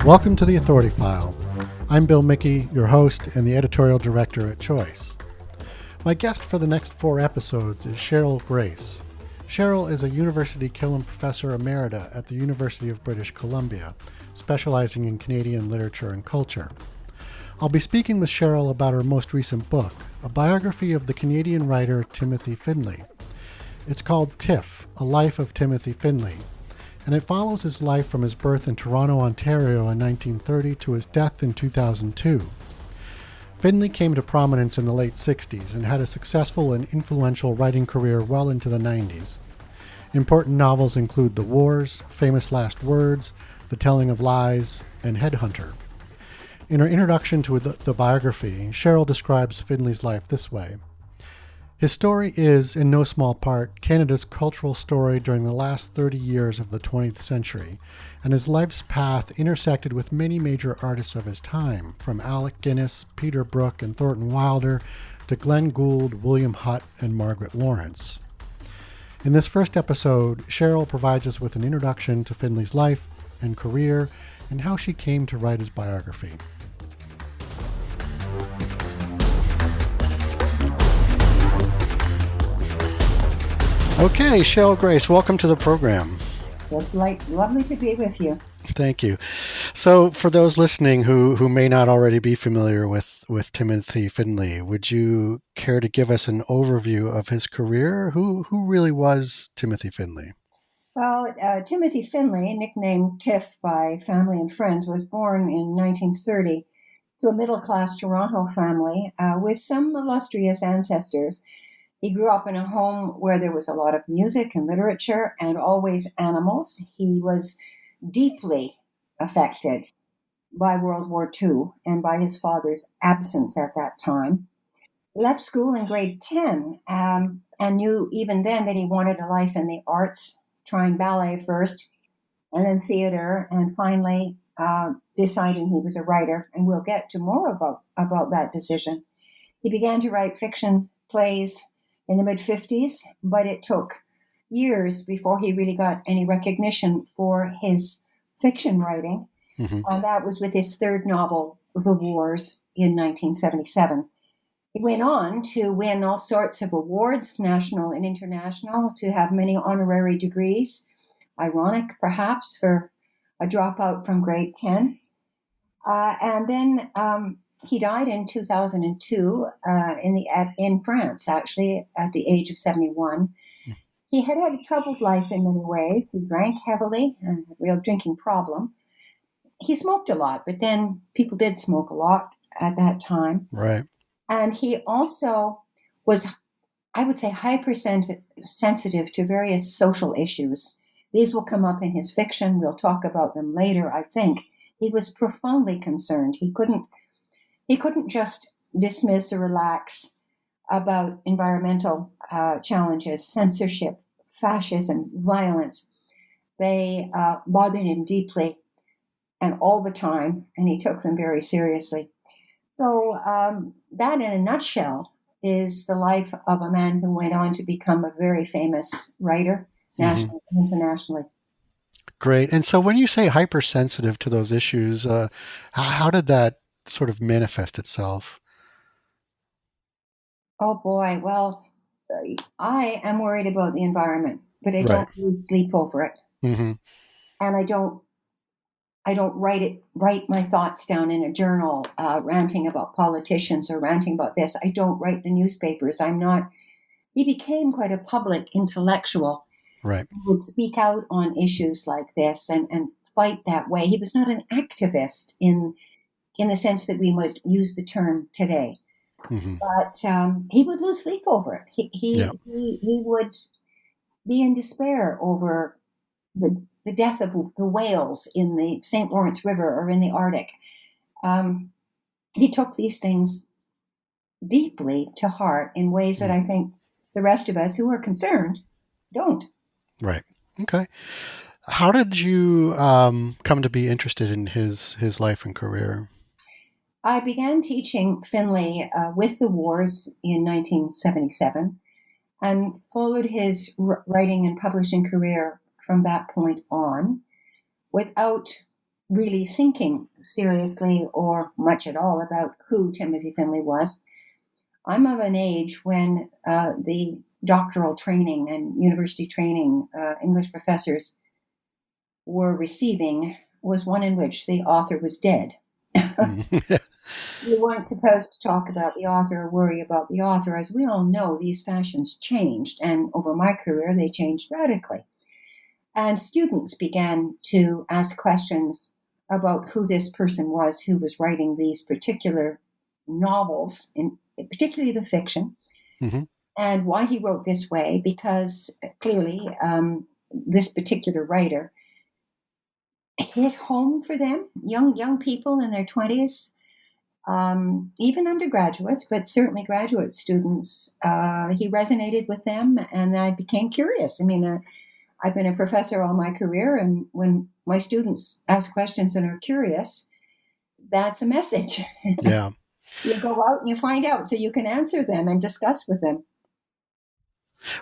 Welcome to the Authority File. I'm Bill Mickey, your host and the editorial director at Choice. My guest for the next 4 episodes is Cheryl Grace. Cheryl is a University Killam Professor Emerita at the University of British Columbia, specializing in Canadian literature and culture. I'll be speaking with Cheryl about her most recent book, a biography of the Canadian writer Timothy Findley. It's called TIFF, A Life of Timothy Findley, and it follows his life from his birth in Toronto, Ontario in 1930 to his death in 2002. Findley came to prominence in the late 60s and had a successful and influential writing career well into the 90s. Important novels include The Wars, Famous Last Words, The Telling of Lies, and Headhunter. In her introduction to the biography, Cheryl describes Findley's life this way. His story is, in no small part, Canada's cultural story during the last 30 years of the 20th century, and his life's path intersected with many major artists of his time, from Alec Guinness, Peter Brook, and Thornton Wilder, to Glenn Gould, William Hutt, and Margaret Lawrence. In this first episode, Cheryl provides us with an introduction to Findley's life and career, and how she came to write his biography. Okay, Cheryl Grace, welcome to the program. It's lovely to be with you. Thank you. So for those listening who may not already be familiar with Timothy Findley, would you care to give us an overview of his career? Who really was Timothy Findley? Well, Timothy Findley, nicknamed Tiff by family and friends, was born in 1930 to a middle-class Toronto family with some illustrious ancestors. He grew up in a home where there was a lot of music and literature and always animals. He was deeply affected by World War II and by his father's absence at that time. He left school in grade 10 and knew even then that he wanted a life in the arts, trying ballet first and then theater, and finally deciding he was a writer. And we'll get to more about that decision. He began to write fiction plays in the mid-50s, but it took years before he really got any recognition for his fiction writing. Mm-hmm. And that was with his third novel, The Wars, in 1977. He went on to win all sorts of awards, national and international, to have many honorary degrees. Ironic, perhaps, for a dropout from grade 10. And then he died in 2002 in France, actually, at the age of 71. He had a troubled life in many ways. He drank heavily, a real drinking problem. He smoked a lot, but then people did smoke a lot at that time. Right. And he also was, I would say, hypersensitive to various social issues. These will come up in his fiction. We'll talk about them later, I think. He was profoundly concerned. He couldn't just dismiss or relax about environmental challenges, censorship, fascism, violence. They bothered him deeply and all the time, and he took them very seriously. So that, in a nutshell, is the life of a man who went on to become a very famous writer, nationally and internationally. Great. And so when you say hypersensitive to those issues, how did that sort of manifest itself? Oh boy, well, I am worried about the environment, but I don't lose sleep over it. Mm-hmm. And I don't write my thoughts down in a journal, ranting about politicians or ranting about this. I don't write the newspapers. He became quite a public intellectual. Right. He would speak out on issues like this and fight that way. He was not an activist in the sense that we would use the term today. Mm-hmm. But he would lose sleep over it. He would be in despair over the death of the whales in the St. Lawrence River or in the Arctic. He took these things deeply to heart in ways that I think the rest of us who are concerned don't. Right. Okay. How did you come to be interested in his life and career? I began teaching Findley with the Wars in 1977 and followed his writing and publishing career from that point on without really thinking seriously or much at all about who Timothy Findley was. I'm of an age when the doctoral training and university training English professors were receiving was one in which the author was dead. Mm. You weren't supposed to talk about the author or worry about the author. As we all know, these fashions changed, and over my career, they changed radically. And students began to ask questions about who this person was who was writing these particular novels, particularly the fiction, Mm-hmm. and why he wrote this way, because clearly this particular writer hit home for them, young people in their 20s, even undergraduates, but certainly graduate students. He resonated with them, and I became curious. I mean, I've been a professor all my career, and when my students ask questions and are curious, that's a message. Yeah. You go out and you find out so you can answer them and discuss with them.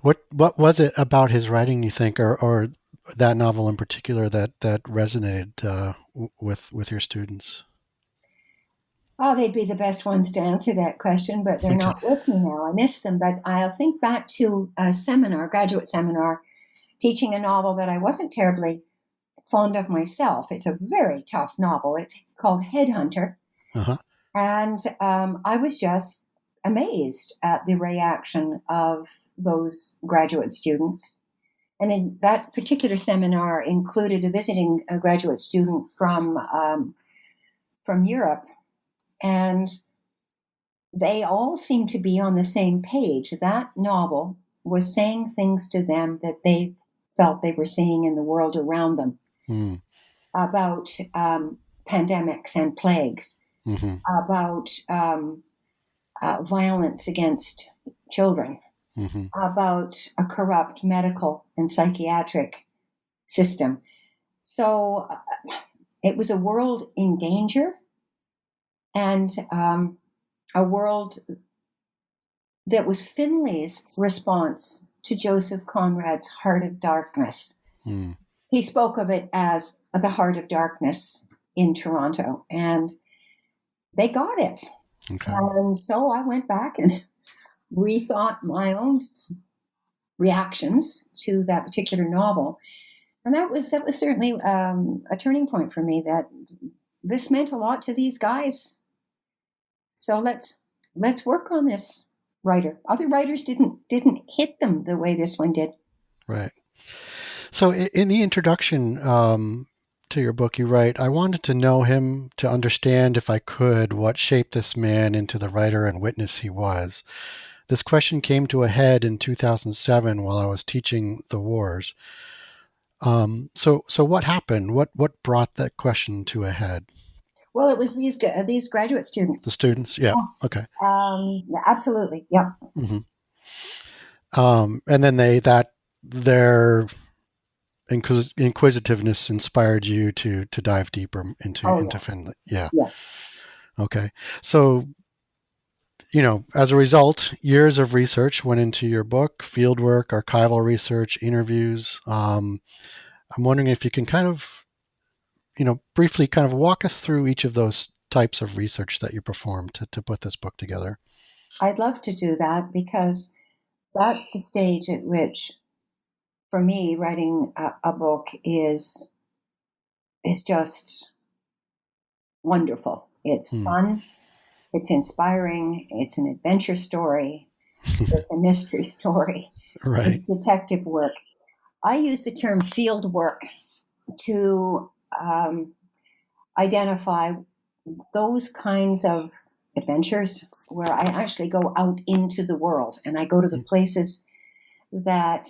What was it about his writing, you think, or that novel in particular that resonated with your students? Oh, they'd be the best ones to answer that question, but they're Okay. not with me now. I miss them, but I'll think back to a seminar, graduate seminar, teaching a novel that I wasn't terribly fond of myself. It's a very tough novel. It's called Headhunter. Uh-huh. And I was just amazed at the reaction of those graduate students. And in that particular seminar included a graduate student from Europe, and they all seemed to be on the same page. That novel was saying things to them that they felt they were seeing in the world around them Mm. about pandemics and plagues, Mm-hmm. about violence against children, Mm-hmm. about a corrupt medical and psychiatric system. So it was a world in danger, and a world that was Finley's response to Joseph Conrad's Heart of Darkness. Mm. He spoke of it as the Heart of Darkness in Toronto, and they got it. Okay. And so I went back and rethought my own reactions to that particular novel, and that was certainly a turning point for me. That this meant a lot to these guys. So let's work on this writer. Other writers didn't hit them the way this one did. Right. So in the introduction to your book, you write, "I wanted to know him to understand, if I could, what shaped this man into the writer and witness he was. This question came to a head in 2007 while I was teaching the wars. So what happened? What brought that question to a head? Well, it was these graduate The students. students? Yeah. Okay. Absolutely, yeah. Hmm. And then their inquisitiveness inspired you to dive deeper Oh, into Finley. Yeah. yeah, yes. Okay. So, as a result, years of research went into your book, fieldwork, archival research, interviews. I'm wondering if you can kind of, briefly kind of walk us through each of those types of research that you performed to put this book together. I'd love to do that because that's the stage at which, for me, writing a book is just wonderful. It's Hmm. fun. It's inspiring. It's an adventure story. It's a mystery story. Right. It's detective work. I use the term field work to identify those kinds of adventures where I actually go out into the world and I go to the places that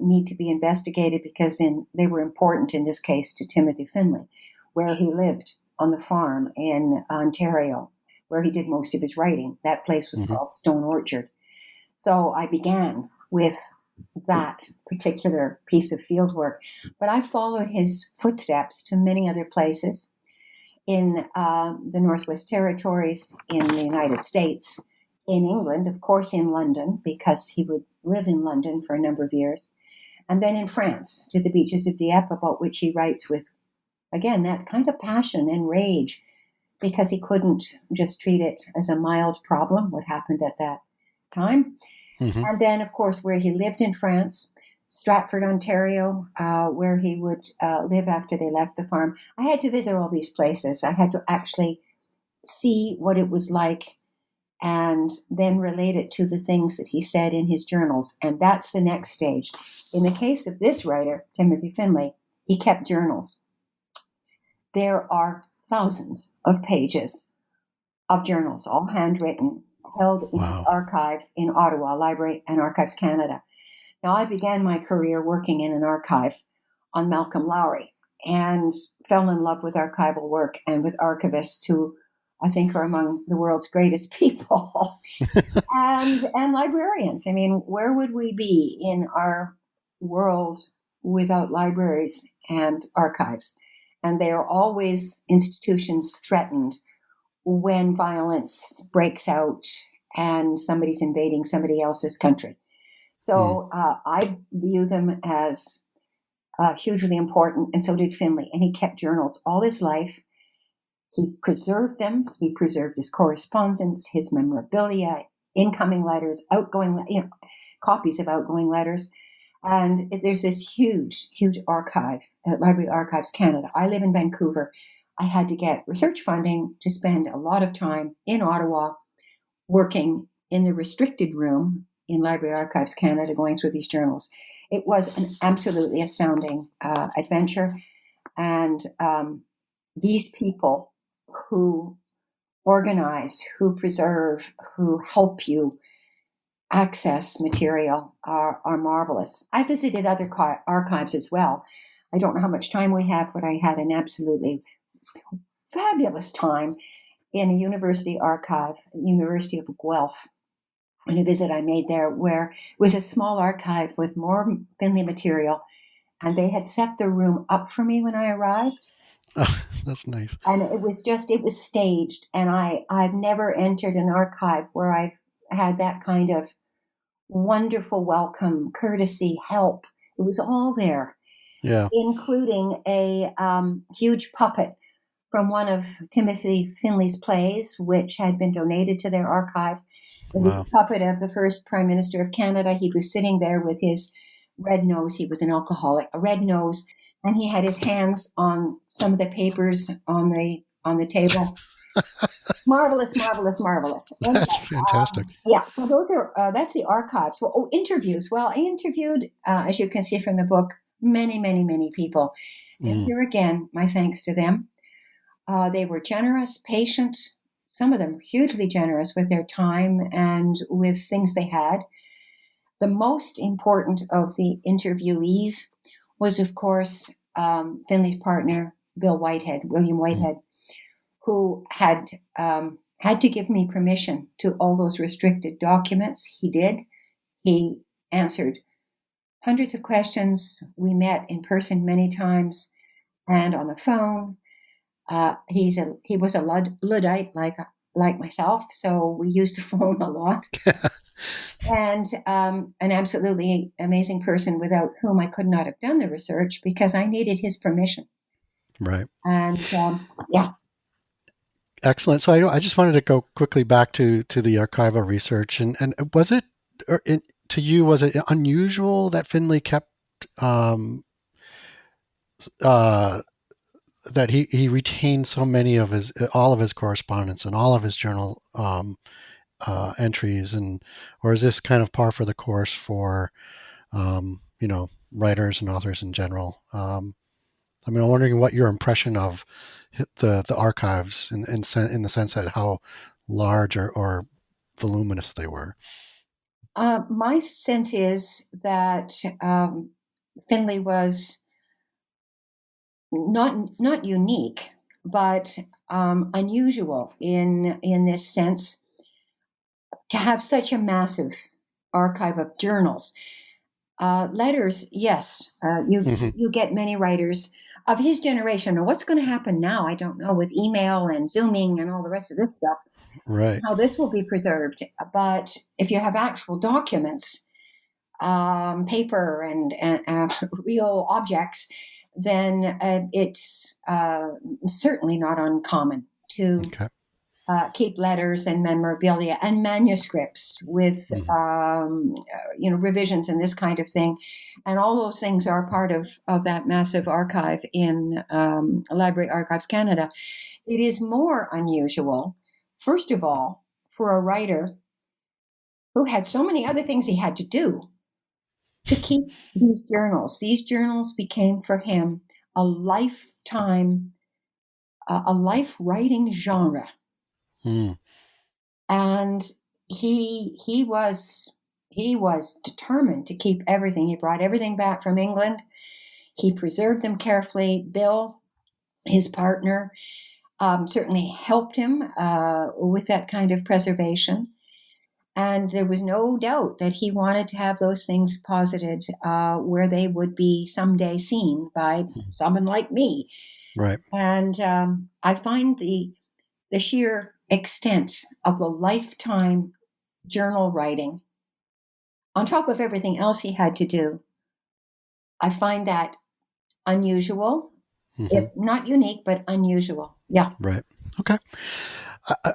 need to be investigated because they were important in this case to Timothy Findley, where he lived on the farm in Ontario, where he did most of his writing. That place was Mm-hmm. called Stone Orchard. So I began with that particular piece of field work, but I followed his footsteps to many other places in the Northwest Territories, in the United States, in England, of course, in London, because he would live in London for a number of years, and then in France, to the beaches of Dieppe, about which he writes with again, that kind of passion and rage, because he couldn't just treat it as a mild problem, what happened at that time. Hmm. And then, of course, where he lived in France, Stratford, Ontario, where he would live after they left the farm. I had to visit all these places. I had to actually see what it was like and then relate it to the things that he said in his journals. And that's the next stage. In the case of this writer, Timothy Findley, he kept journals. There are thousands of pages of journals, all handwritten, held in the Wow. archive in Ottawa, Library and Archives Canada. Now, I began my career working in an archive on Malcolm Lowry and fell in love with archival work and with archivists who I think are among the world's greatest people and librarians. I mean, where would we be in our world without libraries and archives? And they are always institutions threatened when violence breaks out and somebody's invading somebody else's country. Mm. So I view them as hugely important, and so did Findley. And he kept journals all his life. He preserved them. He preserved his correspondence, his memorabilia, incoming letters, outgoing, copies of outgoing letters. And there's this huge, huge archive at Library Archives Canada. I live in Vancouver. I had to get research funding to spend a lot of time in Ottawa working in the restricted room in Library Archives Canada going through these journals. It was an absolutely astounding adventure. And these people who organize, who preserve, who help you access material are marvelous. I visited other archives as well. I don't know how much time we have, but I had an absolutely fabulous time in a university archive, University of Guelph, on a visit I made there, where it was a small archive with more Findley material, and they had set the room up for me when I arrived. Oh, that's nice. And it was staged. And I've never entered an archive where I've had that kind of wonderful welcome, courtesy, help. It was all there, Yeah. including a huge puppet from one of Timothy Findley's plays, which had been donated to their archive. It was a Wow. puppet of the first Prime Minister of Canada. He was sitting there with his red nose. He was an alcoholic, a red nose, and he had his hands on some of the papers on the table. Marvelous, marvelous, marvelous. Anyway, That's fantastic. yeah. So those are that's the archives. Well, interviews. Well, I interviewed, as you can see from the book, many, many, many people, and Mm. here again, my thanks to them. They were generous, patient, some of them hugely generous with their time and with things they had. The most important of the interviewees was, of course, Finley's partner, William Mm. Whitehead, who had to give me permission to all those restricted documents. He did. He answered hundreds of questions. We met in person many times and on the phone. He was a Luddite like myself, so we used the phone a lot. And an absolutely amazing person without whom I could not have done the research because I needed his permission. Right. And yeah, Excellent. So I just wanted to go quickly back to the archival research, and was it, to you, was it unusual that Findley kept um, uh, that he retained so many of his all of his correspondence and all of his journal entries, and or is this kind of par for the course for writers and authors in general? I mean, I'm wondering what your impression of the archives in the sense that how large or voluminous they were. my sense is that Finley was not unique, but unusual in this sense to have such a massive archive of journals. Letters, yes, Hmm. you get many writers of his generation. Now, what's going to happen now? I don't know with email and zooming and all the rest of this stuff. Right. How this will be preserved, but if you have actual documents, paper and real objects, then it's certainly not uncommon to keep letters and memorabilia and manuscripts with, revisions and this kind of thing. And all those things are part of that massive archive in Library Archives Canada. It is more unusual, first of all, for a writer who had so many other things he had to do to keep these journals. These journals became for him a lifetime, a life writing genre. And he was determined to keep everything. He brought everything back from England. He preserved them carefully. Bill, his partner, certainly helped him with that kind of preservation. And there was no doubt that he wanted to have those things posited where they would be someday seen by someone like me. Right. And I find the sheer extent of the lifetime journal writing, on top of everything else he had to do, I find that unusual, if not unique, but unusual. Yeah. Right. Okay.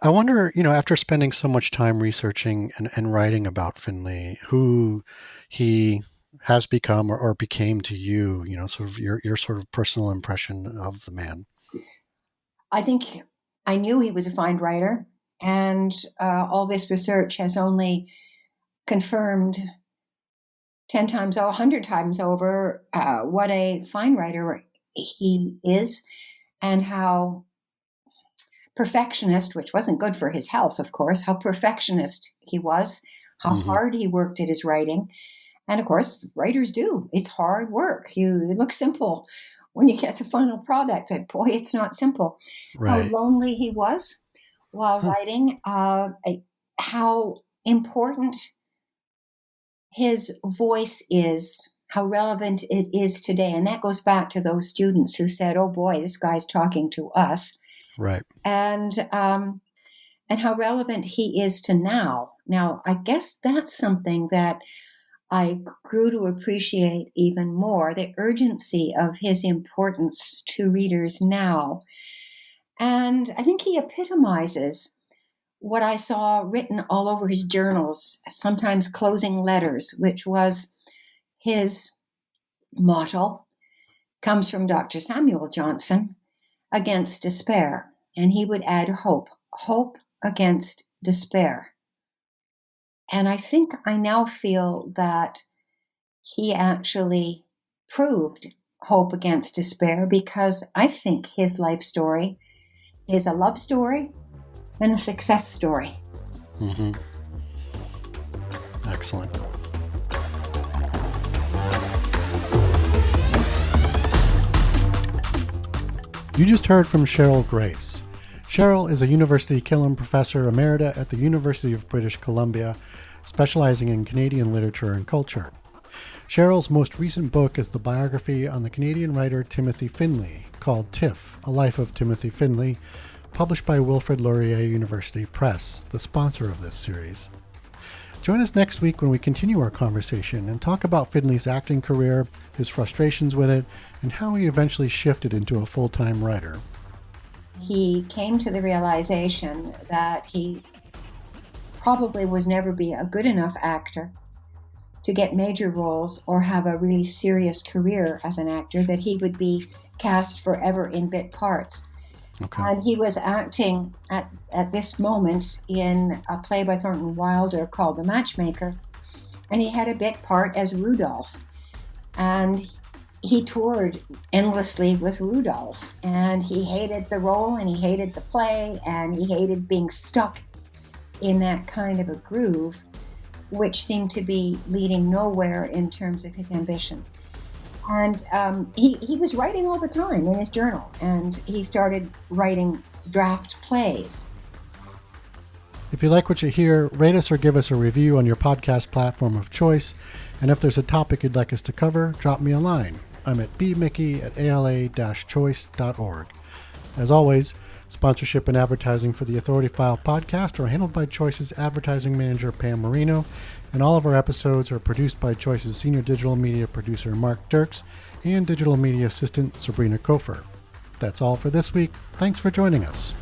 I wonder, after spending so much time researching and writing about Findley, who he has become or became to you, sort of your sort of personal impression of the man. I think I knew he was a fine writer, and all this research has only confirmed 10 times, 100 times over what a fine writer he is, and how perfectionist, which wasn't good for his health, of course, how perfectionist he was, how hard he worked at his writing. And of course, writers do. It's hard work. It looks simple when you get the final product, but boy, it's not simple. Right. How lonely he was while writing, how important his voice is, how relevant it is today. And that goes back to those students who said, oh boy, this guy's talking to us. Right. And how relevant he is to now. Now, I guess that's something that I grew to appreciate even more, the urgency of his importance to readers now. And I think he epitomizes what I saw written all over his journals, sometimes closing letters, which was his motto, comes from Dr. Samuel Johnson, against despair. And he would add hope against despair. And I think I now feel that he actually proved hope against despair, because I think his life story is a love story and a success story. Excellent. You just heard from Cheryl Grace. Cheryl is a University Killam Professor Emerita at the University of British Columbia, specializing in Canadian literature and culture. Cheryl's most recent book is the biography on the Canadian writer Timothy Findley, called TIFF, A Life of Timothy Findley, published by Wilfrid Laurier University Press, the sponsor of this series. Join us next week when we continue our conversation and talk about Findley's acting career, his frustrations with it, and how he eventually shifted into a full-time writer. He came to the realization that he probably was never be a good enough actor to get major roles or have a really serious career as an actor, that he would be cast forever in bit parts. Okay. And he was acting at this moment in a play by Thornton Wilder called The Matchmaker, and he had a bit part as Rudolph. And he toured endlessly with Rudolph, and he hated the role, and he hated the play, and he hated being stuck in that kind of a groove, which seemed to be leading nowhere in terms of his ambition. And he was writing all the time in his journal, and he started writing draft plays. If you like what you hear, rate us or give us a review on your podcast platform of choice. And if there's a topic you'd like us to cover, drop me a line. I'm at bmickey@ala-choice.org. As always, Sponsorship and advertising for the Authority File podcast are handled by Choice's advertising manager, Pam Marino, and all of our episodes are produced by Choice's senior digital media producer, Mark Dirks, and digital media assistant, Sabrina Kofer. That's all for this week. Thanks for joining us.